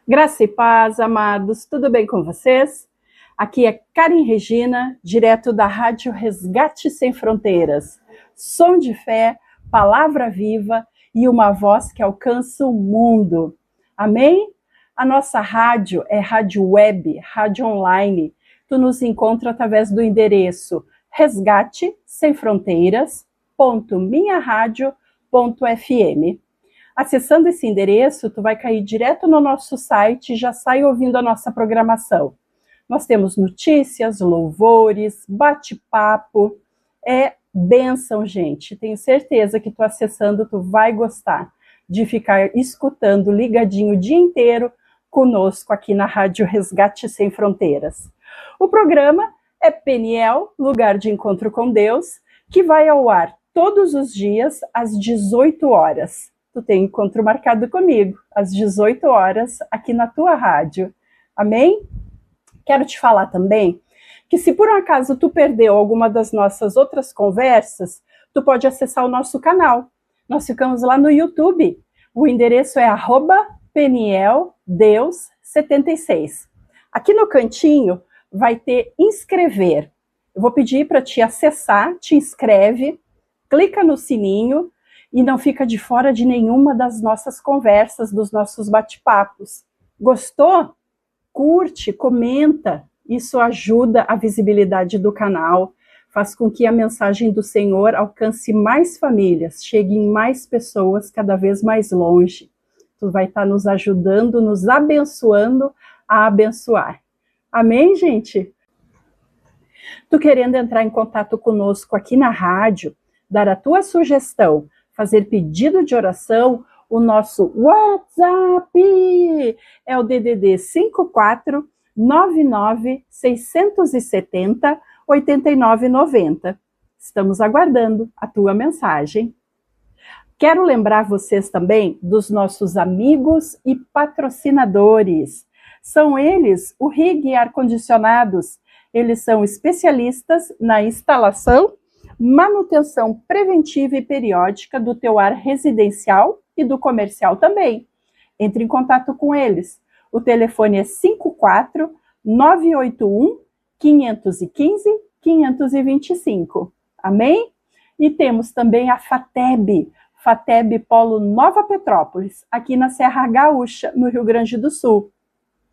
Graça e paz, amados, tudo bem com vocês? Aqui é Karen Regina, direto da Rádio Resgate Sem Fronteiras. Som de fé, palavra viva e uma voz que alcança o mundo. Amém? A nossa rádio é rádio web, rádio online. Tu nos encontra através do endereço resgatesemfronteiras.minharadio.fm. Acessando esse endereço, tu vai cair direto no nosso site e já sai ouvindo a nossa programação. Nós temos notícias, louvores, bate-papo, é bênção, gente. Tenho certeza que tu acessando, tu vai gostar de ficar escutando ligadinho o dia inteiro conosco aqui na Rádio Resgate Sem Fronteiras. O programa é Peniel, Lugar de Encontro com Deus, que vai ao ar todos os dias às 18 horas. Tu tem encontro marcado comigo, às 18 horas, aqui na tua rádio. Amém? Quero te falar também que se por um acaso tu perdeu alguma das nossas outras conversas, tu pode acessar o nosso canal. Nós ficamos lá no YouTube. O endereço é @PenielDeus76. Aqui no cantinho vai ter inscrever. Eu vou pedir para te acessar, te inscreve, clica no sininho, e não fica de fora de nenhuma das nossas conversas, dos nossos bate-papos. Gostou? Curte, comenta. Isso ajuda a visibilidade do canal, faz com que a mensagem do Senhor alcance mais famílias, chegue em mais pessoas cada vez mais longe. Tu vai estar nos ajudando, nos abençoando a abençoar. Amém, gente? Tu querendo entrar em contato conosco aqui na rádio, dar a tua sugestão, fazer pedido de oração, o nosso WhatsApp é o DDD 54 99 670 8990. Estamos aguardando a tua mensagem. Quero lembrar vocês também dos nossos amigos e patrocinadores. São eles o RIG Ar-Condicionados. Eles são especialistas na instalação, manutenção preventiva e periódica do teu ar residencial e do comercial também. Entre em contato com eles. O telefone é 54 981 515 525. Amém? E temos também a FATEB Polo Nova Petrópolis, aqui na Serra Gaúcha, no Rio Grande do Sul.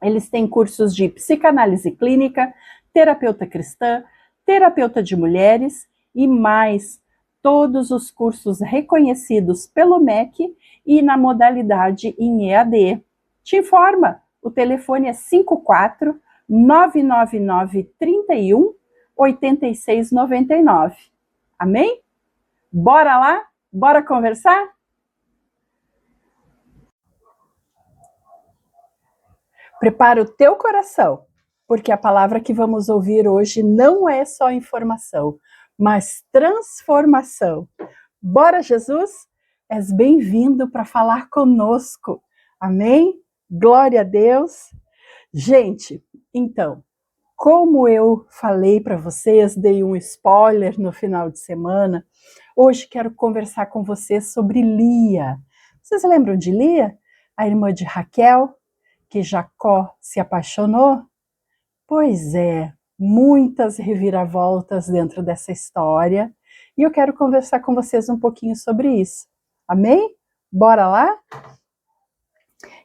Eles têm cursos de psicanálise clínica, terapeuta cristã, terapeuta de mulheres e mais, todos os cursos reconhecidos pelo MEC e na modalidade em EAD. Te informa, o telefone é 54 999 31 8699. Amém? Bora lá? Bora conversar? Prepara o teu coração, porque a palavra que vamos ouvir hoje não é só informação, mas transformação. Bora, Jesus? És bem-vindo para falar conosco. Amém? Glória a Deus. Gente, então, como eu falei para vocês, dei um spoiler no final de semana, hoje quero conversar com vocês sobre Lia. Vocês lembram de Lia? A irmã de Raquel, que Jacó se apaixonou? Pois é, muitas reviravoltas dentro dessa história, e eu quero conversar com vocês um pouquinho sobre isso. Amém? Bora lá?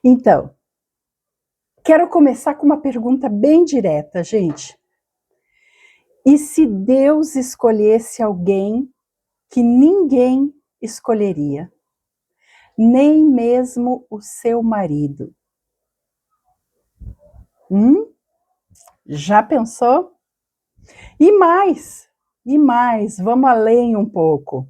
Então, quero começar com uma pergunta bem direta, gente. E se Deus escolhesse alguém que ninguém escolheria? Nem mesmo o seu marido? Já pensou? E mais, vamos além um pouco.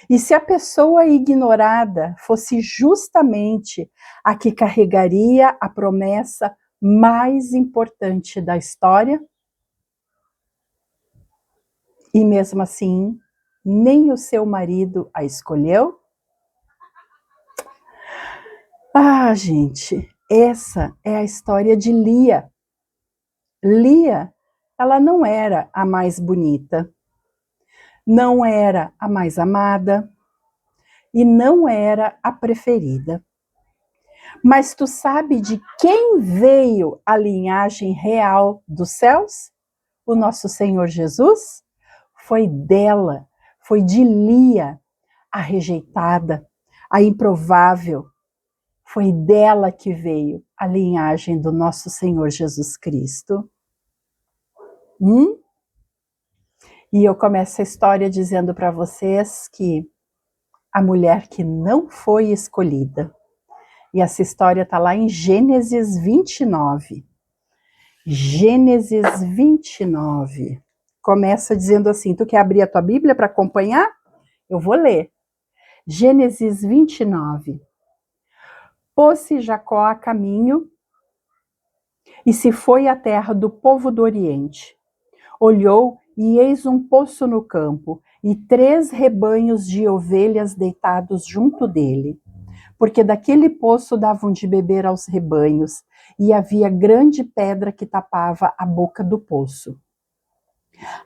E se a pessoa ignorada fosse justamente a que carregaria a promessa mais importante da história? E mesmo assim, nem o seu marido a escolheu? Ah, gente, essa é a história de Lia. Lia, ela não era a mais bonita, não era a mais amada e não era a preferida. Mas tu sabe de quem veio a linhagem real dos céus? O nosso Senhor Jesus? Foi dela, foi de Lia, a rejeitada, a improvável. Foi dela que veio a linhagem do nosso Senhor Jesus Cristo. E eu começo a história dizendo para vocês que a mulher que não foi escolhida. E essa história está lá em Gênesis 29. Gênesis 29. Começa dizendo assim, tu quer abrir a tua Bíblia para acompanhar? Eu vou ler. Gênesis 29. Pôs-se Jacó a caminho e se foi à terra do povo do Oriente. Olhou e eis um poço no campo e 3 rebanhos de ovelhas deitados junto dele. Porque daquele poço davam de beber aos rebanhos, e havia grande pedra que tapava a boca do poço.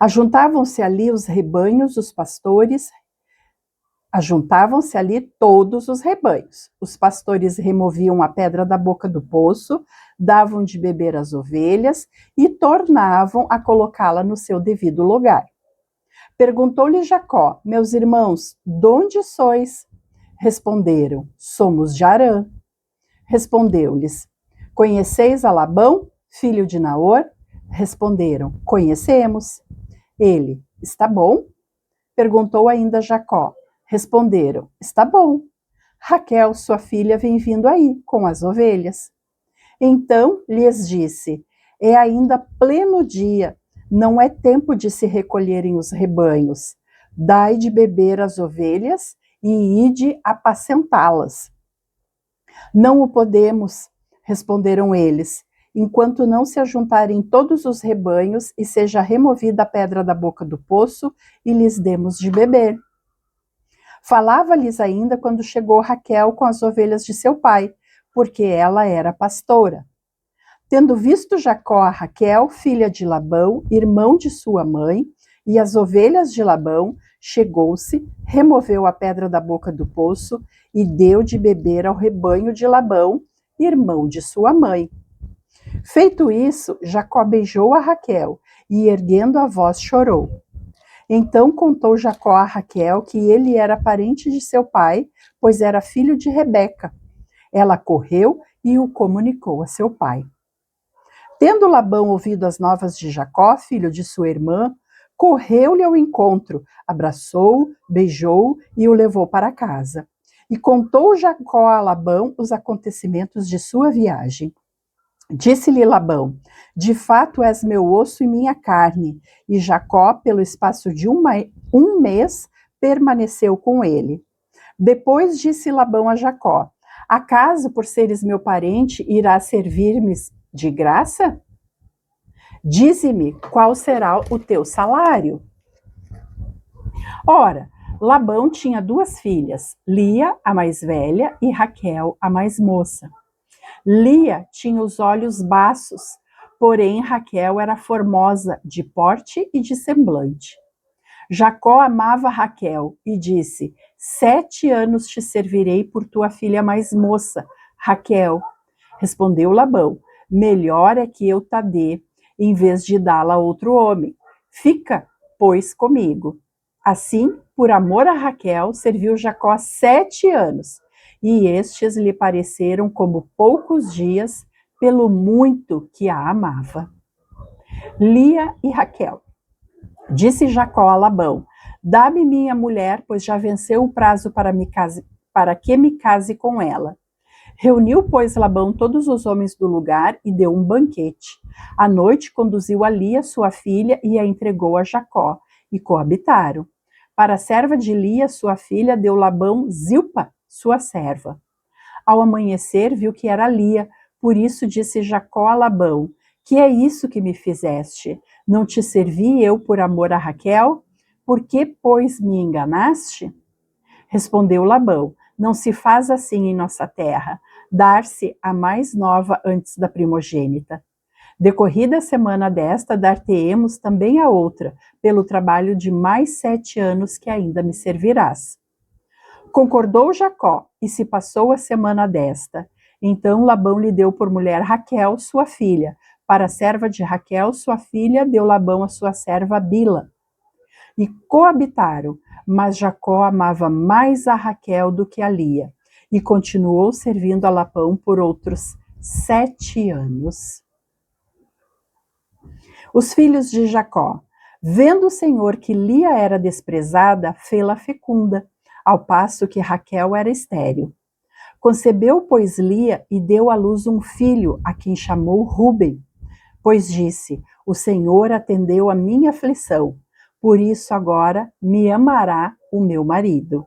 Ajuntavam-se ali os rebanhos, os pastores, ajuntavam-se ali todos os rebanhos. Os pastores removiam a pedra da boca do poço, davam de beber às ovelhas e tornavam a colocá-la no seu devido lugar. Perguntou-lhe Jacó: meus irmãos, donde sois? Responderam: somos de Harã. Respondeu-lhes: conheceis a Labão, filho de Naor? Responderam: conhecemos. Ele: está bom? Perguntou ainda Jacó. Responderam: está bom. Raquel, sua filha, vem vindo aí com as ovelhas. Então lhes disse: é ainda pleno dia, não é tempo de se recolherem os rebanhos. Dai de beber às ovelhas e ide apacentá-las. Não o podemos, responderam eles, enquanto não se ajuntarem todos os rebanhos e seja removida a pedra da boca do poço e lhes demos de beber. Falava-lhes ainda quando chegou Raquel com as ovelhas de seu pai, porque ela era pastora. Tendo visto Jacó a Raquel, filha de Labão, irmão de sua mãe, e as ovelhas de Labão, chegou-se, removeu a pedra da boca do poço e deu de beber ao rebanho de Labão, irmão de sua mãe. Feito isso, Jacó beijou a Raquel e, erguendo a voz, chorou. Então contou Jacó a Raquel que ele era parente de seu pai, pois era filho de Rebeca. Ela correu e o comunicou a seu pai. Tendo Labão ouvido as novas de Jacó, filho de sua irmã, correu-lhe ao encontro, abraçou-o, beijou-o e o levou para casa. E contou Jacó a Labão os acontecimentos de sua viagem. Disse-lhe Labão: de fato és meu osso e minha carne. E Jacó, pelo espaço de um mês, permaneceu com ele. Depois disse Labão a Jacó: acaso, por seres meu parente, irás servir-me de graça? Dize-me qual será o teu salário. Ora, Labão tinha 2 filhas, Lia, a mais velha, e Raquel, a mais moça. Lia tinha os olhos baços, porém Raquel era formosa de porte e de semblante. Jacó amava Raquel e disse: 7 anos te servirei por tua filha mais moça, Raquel. Respondeu Labão: melhor é que eu ta dê, em vez de dá-la a outro homem. Fica, pois, comigo. Assim, por amor a Raquel, serviu Jacó 7 anos, e estes lhe pareceram como poucos dias, pelo muito que a amava. Lia e Raquel. Disse Jacó a Labão: dá-me minha mulher, pois já venceu o prazo para que me case com ela. Reuniu, pois, Labão todos os homens do lugar e deu um banquete. À noite conduziu a Lia, sua filha, e a entregou a Jacó, e coabitaram. Para a serva de Lia, sua filha, deu Labão Zilpa, sua serva. Ao amanhecer, viu que era Lia, por isso disse Jacó a Labão: que é isso que me fizeste? Não te servi eu por amor a Raquel? Por que, pois, me enganaste? Respondeu Labão: não se faz assim em nossa terra, dar-se a mais nova antes da primogênita. Decorrida a semana desta, dar-te-emos também a outra, pelo trabalho de mais 7 anos que ainda me servirás. Concordou Jacó, e se passou a semana desta. Então Labão lhe deu por mulher Raquel, sua filha. Para a serva de Raquel, sua filha, deu Labão a sua serva Bila. E coabitaram, mas Jacó amava mais a Raquel do que a Lia, e continuou servindo a Labão por outros 7 anos. Os filhos de Jacó. Vendo o Senhor que Lia era desprezada, fê-la fecunda, ao passo que Raquel era estéril. Concebeu, pois, Lia e deu à luz um filho, a quem chamou Ruben, pois disse: o Senhor atendeu a minha aflição, por isso agora me amará o meu marido.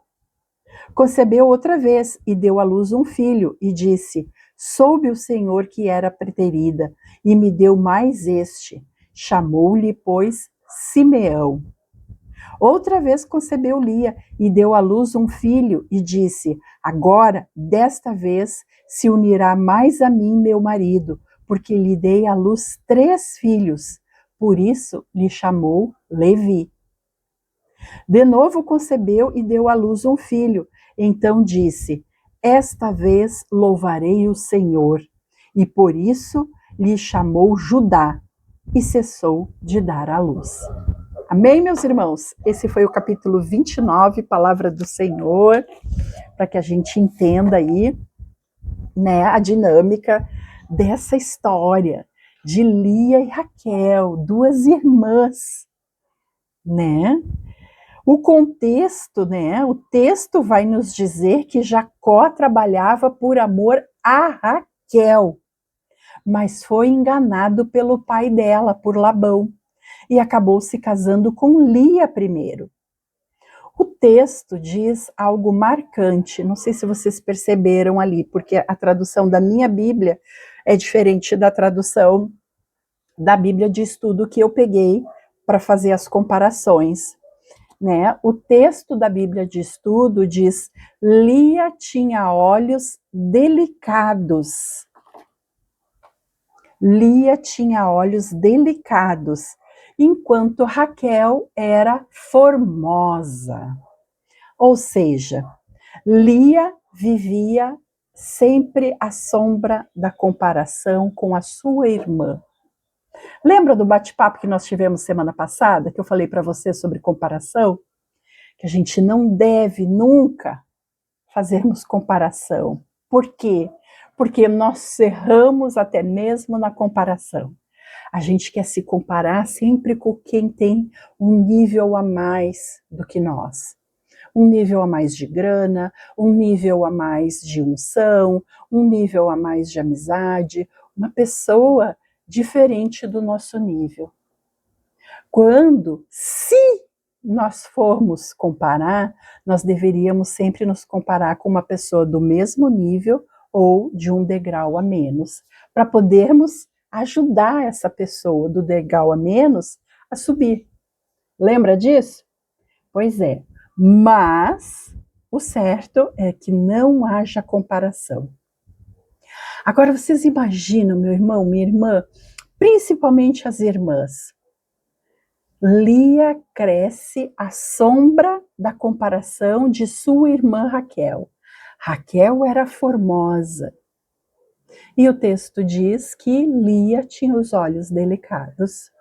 Concebeu outra vez e deu à luz um filho, e disse: soube o Senhor que era preterida, e me deu mais este. Chamou-lhe, pois, Simeão. Outra vez concebeu Lia e deu à luz um filho, e disse: agora, desta vez, se unirá mais a mim meu marido, porque lhe dei à luz 3 filhos. Por isso lhe chamou Levi. De novo concebeu e deu à luz um filho. Então disse: esta vez louvarei o Senhor. E por isso lhe chamou Judá, e cessou de dar à luz. Amém, meus irmãos? Esse foi o capítulo 29, Palavra do Senhor, para que a gente entenda aí, né, a dinâmica dessa história de Lia e Raquel, 2 irmãs, né? O contexto, né? O texto vai nos dizer que Jacó trabalhava por amor a Raquel, mas foi enganado pelo pai dela, por Labão, e acabou se casando com Lia primeiro. O texto diz algo marcante, não sei se vocês perceberam ali, porque a tradução da minha Bíblia é diferente da tradução da Bíblia de estudo que eu peguei para fazer as comparações. Né? O texto da Bíblia de estudo diz: Lia tinha olhos delicados. Lia tinha olhos delicados, enquanto Raquel era formosa. Ou seja, Lia vivia sempre à sombra da comparação com a sua irmã. Lembra do bate-papo que nós tivemos semana passada, que eu falei para você sobre comparação? Que a gente não deve nunca fazermos comparação. Por quê? Porque nós erramos até mesmo na comparação. A gente quer se comparar sempre com quem tem um nível a mais do que nós. Um nível a mais de grana, um nível a mais de unção, um nível a mais de amizade, uma pessoa diferente do nosso nível. Quando, se nós formos comparar, nós deveríamos sempre nos comparar com uma pessoa do mesmo nível ou de um degrau a menos, para podermos ajudar essa pessoa do degrau a menos a subir. Lembra disso? Pois é, mas o certo é que não haja comparação. Agora vocês imaginam, meu irmão, minha irmã, principalmente as irmãs, Lia cresce à sombra da comparação de sua irmã Raquel. Raquel era formosa. E o texto diz que Lia tinha os olhos delicados.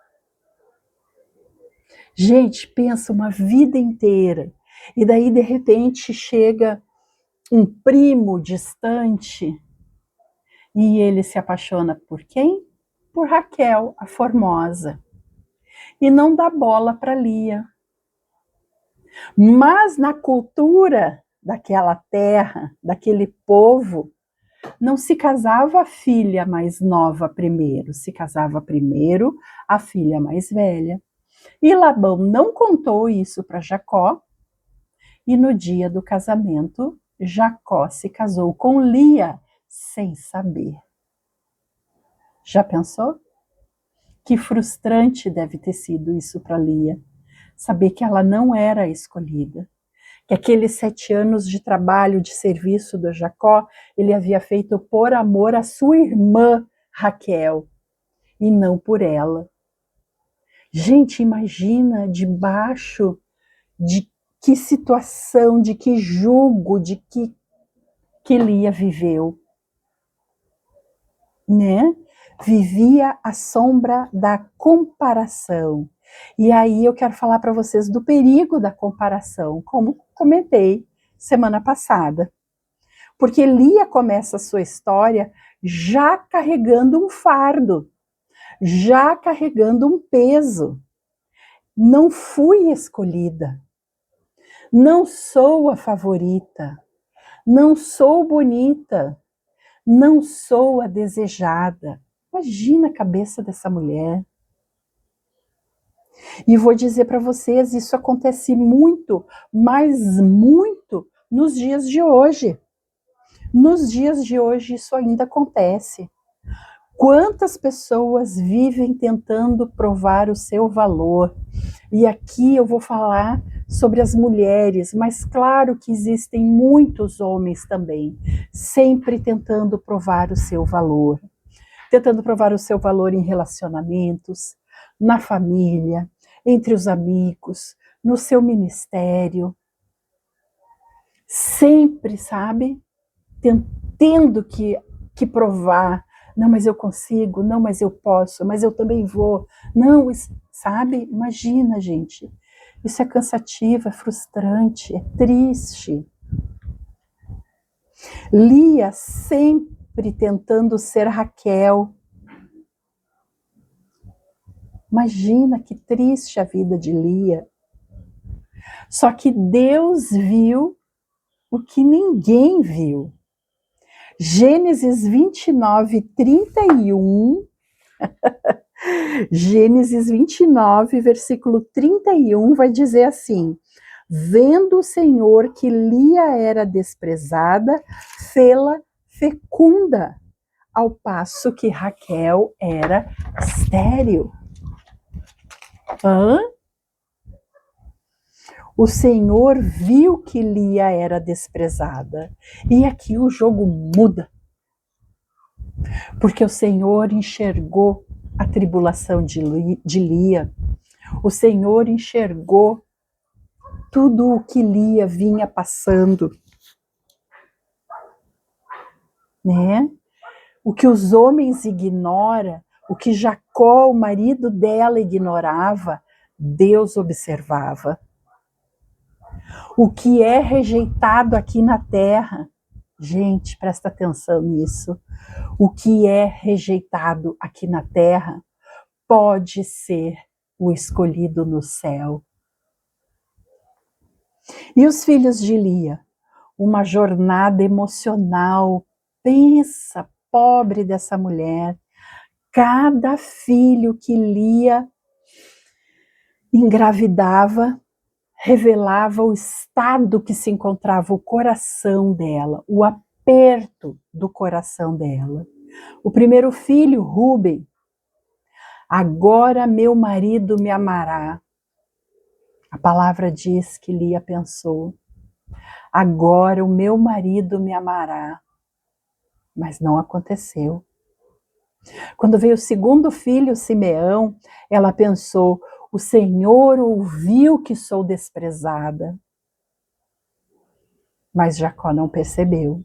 Gente, pensa uma vida inteira. E daí, de repente, chega um primo distante e ele se apaixona por quem? Por Raquel, a formosa. E não dá bola para Lia. Mas na cultura daquela terra, daquele povo, não se casava a filha mais nova primeiro, se casava primeiro a filha mais velha. E Labão não contou isso para Jacó, e no dia do casamento, Jacó se casou com Lia sem saber. Já pensou? Que frustrante deve ter sido isso para Lia, saber que ela não era a escolhida, que aqueles 7 anos de trabalho, de serviço do Jacó, ele havia feito por amor à sua irmã Raquel, e não por ela. Gente, imagina debaixo de que situação, de que jugo, de que Lia viveu. né? Vivia à sombra da comparação. E aí eu quero falar para vocês do perigo da comparação, como comentei semana passada. Porque Lia começa a sua história já carregando um fardo, já carregando um peso. Não fui escolhida, não sou a favorita, não sou bonita, não sou a desejada. Imagina a cabeça dessa mulher. E vou dizer para vocês, isso acontece muito, mas muito nos dias de hoje. Nos dias de hoje isso ainda acontece. Quantas pessoas vivem tentando provar o seu valor? E aqui eu vou falar sobre as mulheres, mas claro que existem muitos homens também, sempre tentando provar o seu valor. Tentando provar o seu valor em relacionamentos, na família, entre os amigos, no seu ministério. Sempre, sabe? Tendo que provar. Não, mas eu consigo. Não, mas eu posso. Mas eu também vou. Não, sabe? Imagina, gente. Isso é cansativo, é frustrante, é triste. Lia sempre tentando ser Raquel. Imagina que triste a vida de Lia. Só que Deus viu o que ninguém viu. Gênesis 29, 31. Gênesis 29, versículo 31 vai dizer assim: vendo o Senhor que Lia era desprezada, fê-la fecunda, ao passo que Raquel era estéril. Hã? O Senhor viu que Lia era desprezada. E aqui o jogo muda. Porque o Senhor enxergou a tribulação de Lia. O Senhor enxergou tudo o que Lia vinha passando. Né? O que os homens ignoram, o que Jacó, o marido dela, ignorava, Deus observava. O que é rejeitado aqui na terra, gente, presta atenção nisso. O que é rejeitado aqui na terra pode ser o escolhido no céu. E os filhos de Lia? Uma jornada emocional. Pensa, pobre dessa mulher. Cada filho que Lia engravidava revelava o estado que se encontrava o coração dela, o aperto do coração dela. O primeiro filho, Rúben, agora meu marido me amará. A palavra diz que Lia pensou, agora o meu marido me amará. Mas não aconteceu. Quando veio o segundo filho, Simeão, ela pensou, o Senhor ouviu que sou desprezada. Mas Jacó não percebeu.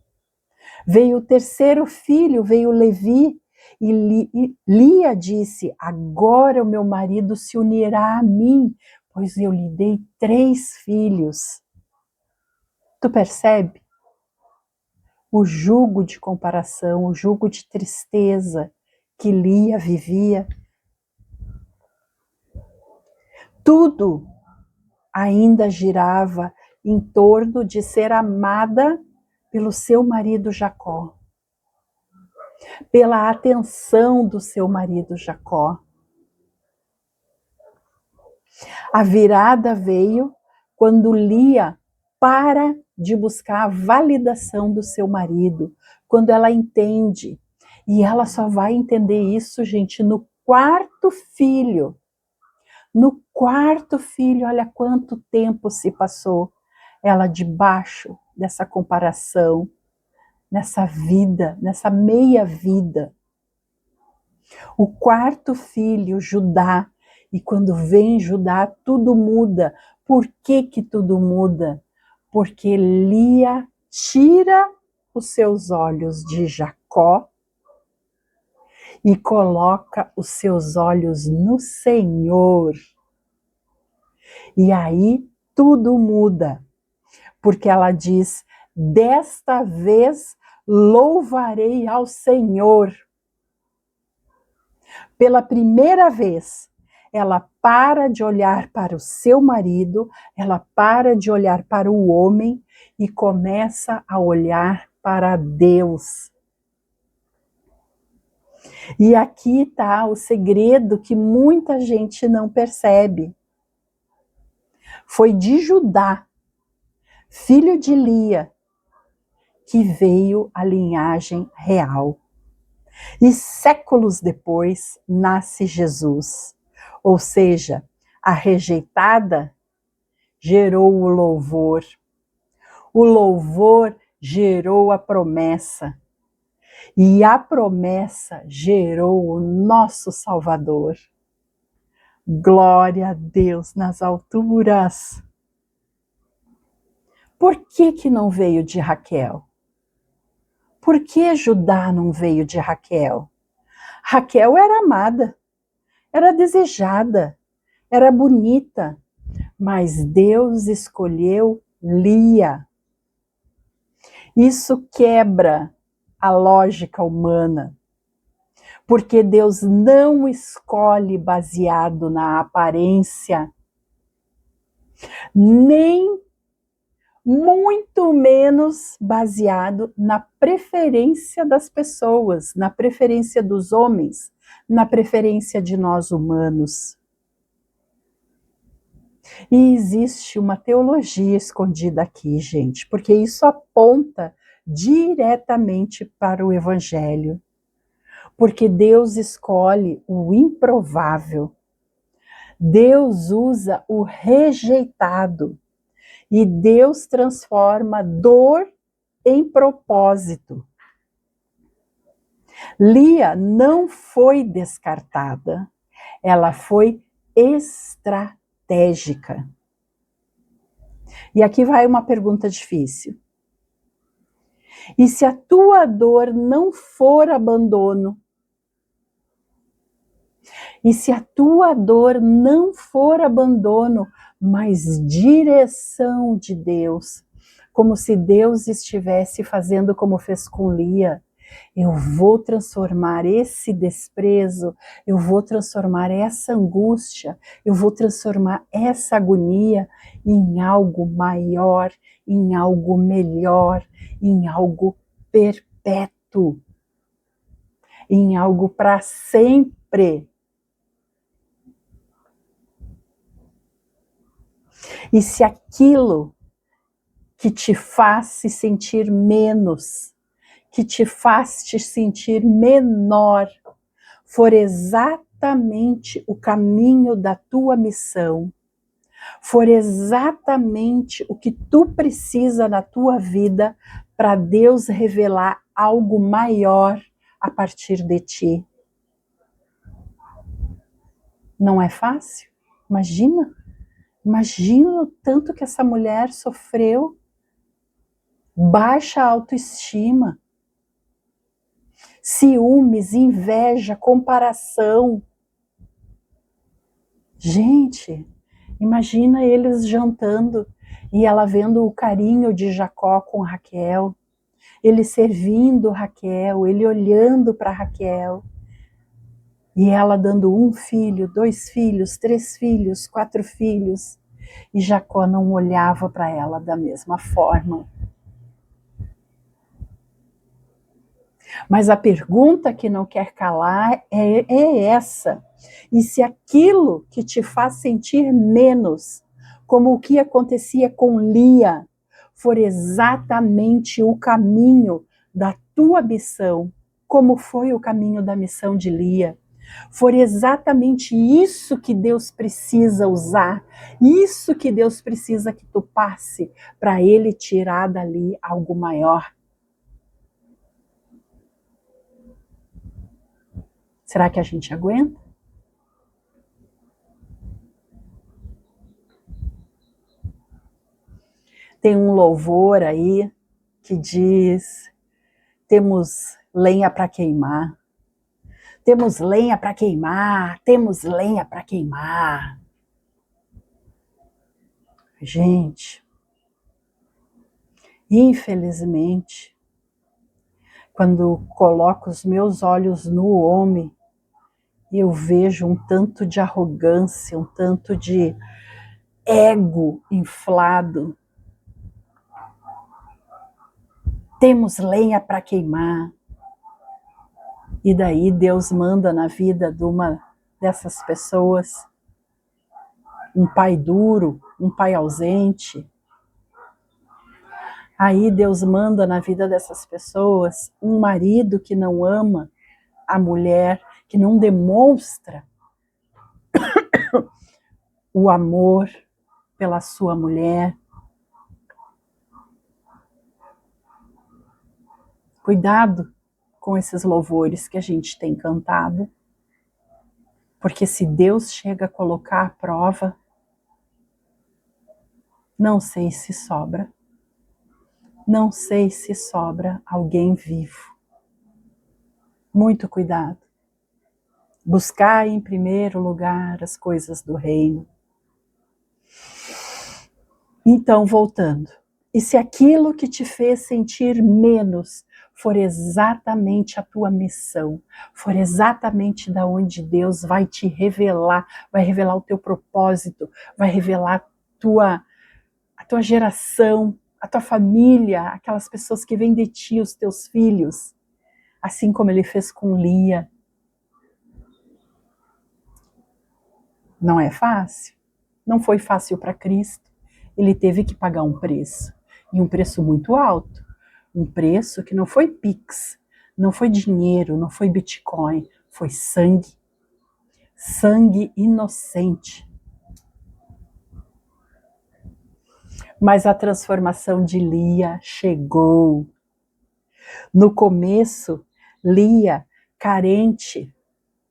Veio o terceiro filho, veio Levi, e Lia disse, agora o meu marido se unirá a mim, pois eu lhe dei 3 filhos. Tu percebe? O jugo de comparação, o jugo de tristeza que Lia vivia. Tudo ainda girava em torno de ser amada pelo seu marido Jacó, pela atenção do seu marido Jacó. A virada veio quando Lia para de buscar a validação do seu marido, quando ela entende. E ela só vai entender isso, gente, no 4º filho. No 4º filho, olha quanto tempo se passou. Ela debaixo dessa comparação, nessa vida, nessa meia vida. O 4º filho, Judá, e quando vem Judá, tudo muda. Por que que tudo muda? Porque Lia tira os seus olhos de Jacó e coloca os seus olhos no Senhor. E aí tudo muda, porque ela diz: desta vez louvarei ao Senhor. Pela primeira vez, ela para de olhar para o seu marido, ela para de olhar para o homem e começa a olhar para Deus. E aqui está o segredo que muita gente não percebe. Foi de Judá, filho de Lia, que veio a linhagem real. E séculos depois nasce Jesus. Ou seja, a rejeitada gerou o louvor gerou a promessa, e a promessa gerou o nosso Salvador. Glória a Deus nas alturas. Por que não veio de Raquel? Por que Judá não veio de Raquel? Raquel era amada, era desejada, era bonita, mas Deus escolheu Lia. Isso quebra a lógica humana, porque Deus não escolhe baseado na aparência, nem muito menos baseado na preferência das pessoas, na preferência dos homens, na preferência de nós humanos. E existe uma teologia escondida aqui, gente, porque isso aponta diretamente para o Evangelho. Porque Deus escolhe o improvável. Deus usa o rejeitado. E Deus transforma dor em propósito. Lia não foi descartada, ela foi estratégica. E aqui vai uma pergunta difícil. E se a tua dor não for abandono? E se a tua dor não for abandono, mas direção de Deus, como se Deus estivesse fazendo como fez com Lia, eu vou transformar esse desprezo, eu vou transformar essa angústia, eu vou transformar essa agonia em algo maior, em algo melhor, em algo perpétuo, em algo para sempre. E se aquilo que te faz se sentir menos, que te faz te sentir menor, for exatamente o caminho da tua missão, for exatamente o que tu precisa na tua vida para Deus revelar algo maior a partir de ti. Não é fácil? Imagina o tanto que essa mulher sofreu. Baixa autoestima, ciúmes, inveja, comparação. Gente, imagina eles jantando e ela vendo o carinho de Jacó com Raquel, ele servindo Raquel, ele olhando para Raquel, e ela dando 1 filho, 2 filhos, 3 filhos, 4 filhos, e Jacó não olhava para ela da mesma forma. Mas a pergunta que não quer calar é essa. E se aquilo que te faz sentir menos, como o que acontecia com Lia, for exatamente o caminho da tua missão, como foi o caminho da missão de Lia, for exatamente isso que Deus precisa usar, isso que Deus precisa que tu passe para Ele tirar dali algo maior. Será que a gente aguenta? Tem um louvor aí que diz: temos lenha para queimar, Temos lenha para queimar, temos lenha para queimar. Gente, infelizmente, quando coloco os meus olhos no homem, eu vejo um tanto de arrogância, um tanto de ego inflado. Temos lenha para queimar. E daí Deus manda na vida de uma dessas pessoas um pai duro, um pai ausente. Aí Deus manda na vida dessas pessoas um marido que não ama a mulher, que não demonstra o amor pela sua mulher. Cuidado com esses louvores que a gente tem cantado, porque se Deus chega a colocar à prova, não sei se sobra. Não sei se sobra alguém vivo. Muito cuidado. Buscar em primeiro lugar as coisas do reino. Então, voltando. E se aquilo que te fez sentir menos for exatamente a tua missão, for exatamente da onde Deus vai te revelar, vai revelar o teu propósito, vai revelar a tua geração, a tua família, aquelas pessoas que vêm de ti, os teus filhos, assim como ele fez com Lia. Não é fácil? Não foi fácil para Cristo. Ele teve que pagar um preço, e um preço muito alto. Um preço que não foi Pix, não foi dinheiro, não foi Bitcoin, foi sangue. Sangue inocente. Mas a transformação de Lia chegou. No começo, Lia, carente,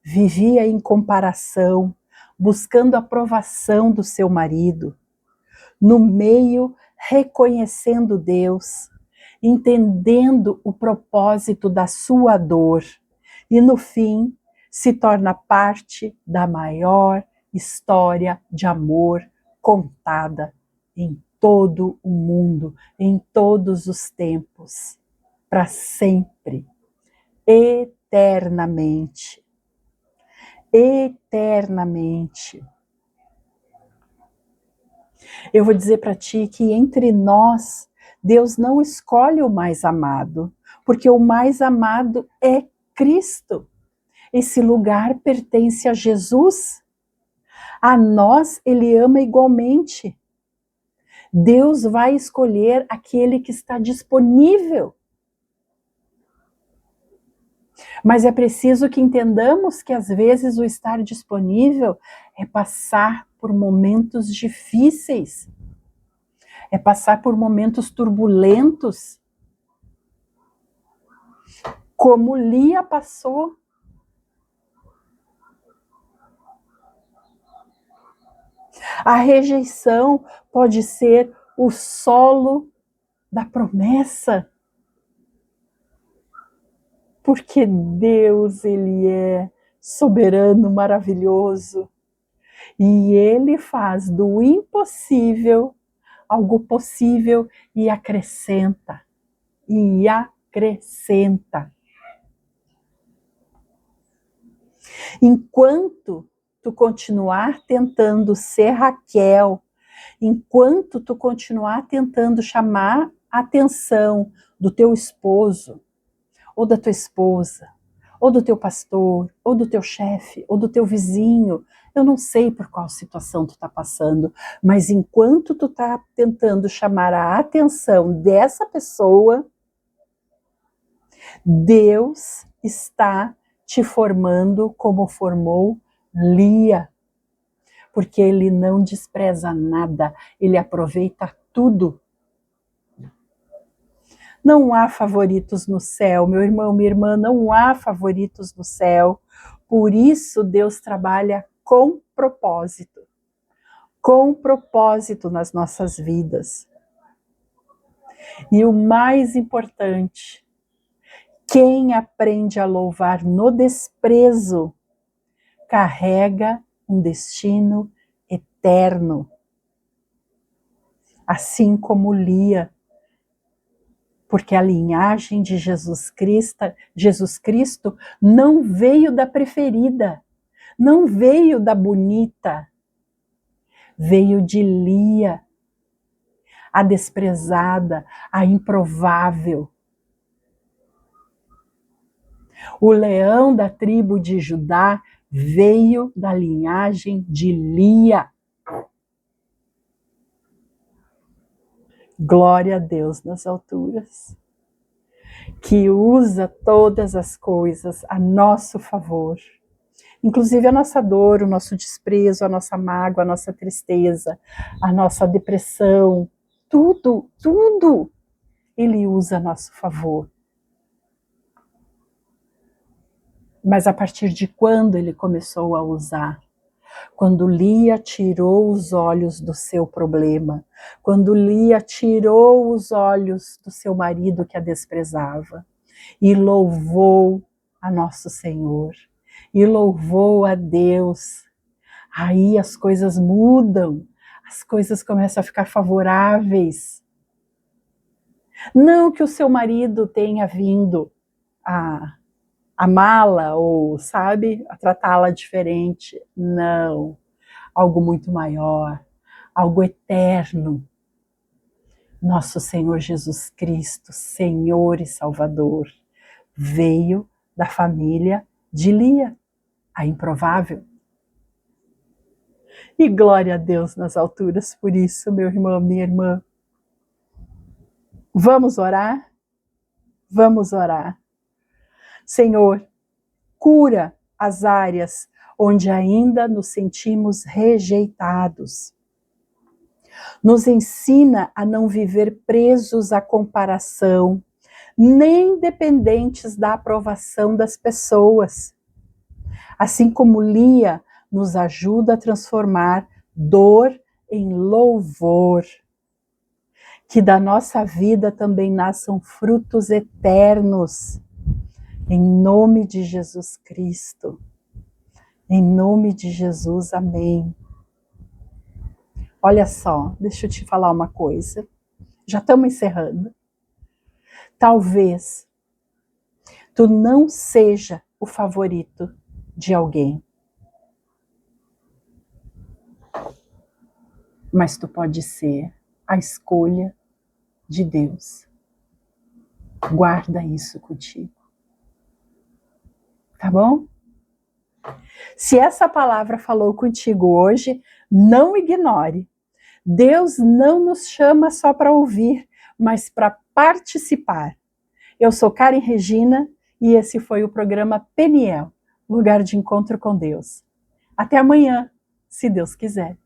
vivia em comparação, buscando a aprovação do seu marido. No meio, reconhecendo Deus, entendendo o propósito da sua dor. E no fim, se torna parte da maior história de amor contada em todo o mundo, em todos os tempos, para sempre, eternamente. Eternamente. Eu vou dizer para ti que entre nós, Deus não escolhe o mais amado, porque o mais amado é Cristo. Esse lugar pertence a Jesus. A nós ele ama igualmente. Deus vai escolher aquele que está disponível. Mas é preciso que entendamos que às vezes o estar disponível é passar por momentos difíceis, é passar por momentos turbulentos, como Lia passou. A rejeição pode ser o solo da promessa, porque Deus, ele é soberano, maravilhoso, e ele faz do impossível algo possível e acrescenta, e acrescenta. Enquanto tu continuar tentando ser Raquel, enquanto tu continuar tentando chamar a atenção do teu esposo, ou da tua esposa, ou do teu pastor, ou do teu chefe, ou do teu vizinho, eu não sei por qual situação tu está passando, mas enquanto tu está tentando chamar a atenção dessa pessoa, Deus está te formando como formou Lia, porque ele não despreza nada, ele aproveita tudo. Não há favoritos no céu, meu irmão, minha irmã, não há favoritos no céu. Por isso Deus trabalha com propósito nas nossas vidas. E o mais importante, Quem aprende a louvar no desprezo carrega um destino eterno. Assim como Lia, porque a linhagem de Jesus Cristo não veio da preferida, não veio da bonita, veio de Lia, a desprezada, a improvável. O leão da tribo de Judá veio da linhagem de Lia. Glória a Deus nas alturas, que usa todas as coisas a nosso favor, inclusive a nossa dor, o nosso desprezo, a nossa mágoa, a nossa tristeza, a nossa depressão, tudo Ele usa a nosso favor. Mas a partir de quando Ele começou a usar? Quando Lia tirou os olhos do seu problema, quando Lia tirou os olhos do seu marido que a desprezava e louvou a nosso Senhor, e louvou a Deus, aí as coisas mudam, as coisas começam a ficar favoráveis. Não que o seu marido tenha vindo a amá-la ou, sabe, a tratá-la diferente. Não. Algo muito maior, algo eterno. Nosso Senhor Jesus Cristo, Senhor e Salvador, veio da família de Lia, a improvável. E glória a Deus nas alturas por isso, meu irmão, minha irmã. Vamos orar? Vamos orar. Senhor, cura as áreas onde ainda nos sentimos rejeitados. Nos ensina a não viver presos à comparação, nem dependentes da aprovação das pessoas. Assim como Lia nos ajuda a transformar dor em louvor. Que da nossa vida também nasçam frutos eternos. Em nome de Jesus Cristo. Em nome de Jesus, amém. Olha só, deixa eu te falar uma coisa. Já estamos encerrando. Talvez tu não seja o favorito de alguém. Mas tu pode ser a escolha de Deus. Guarda isso contigo. Tá bom? Se essa palavra falou contigo hoje, não ignore. Deus não nos chama só para ouvir, mas para participar. Eu sou Karen Regina e esse foi o programa Peniel, Lugar de Encontro com Deus. Até amanhã, se Deus quiser.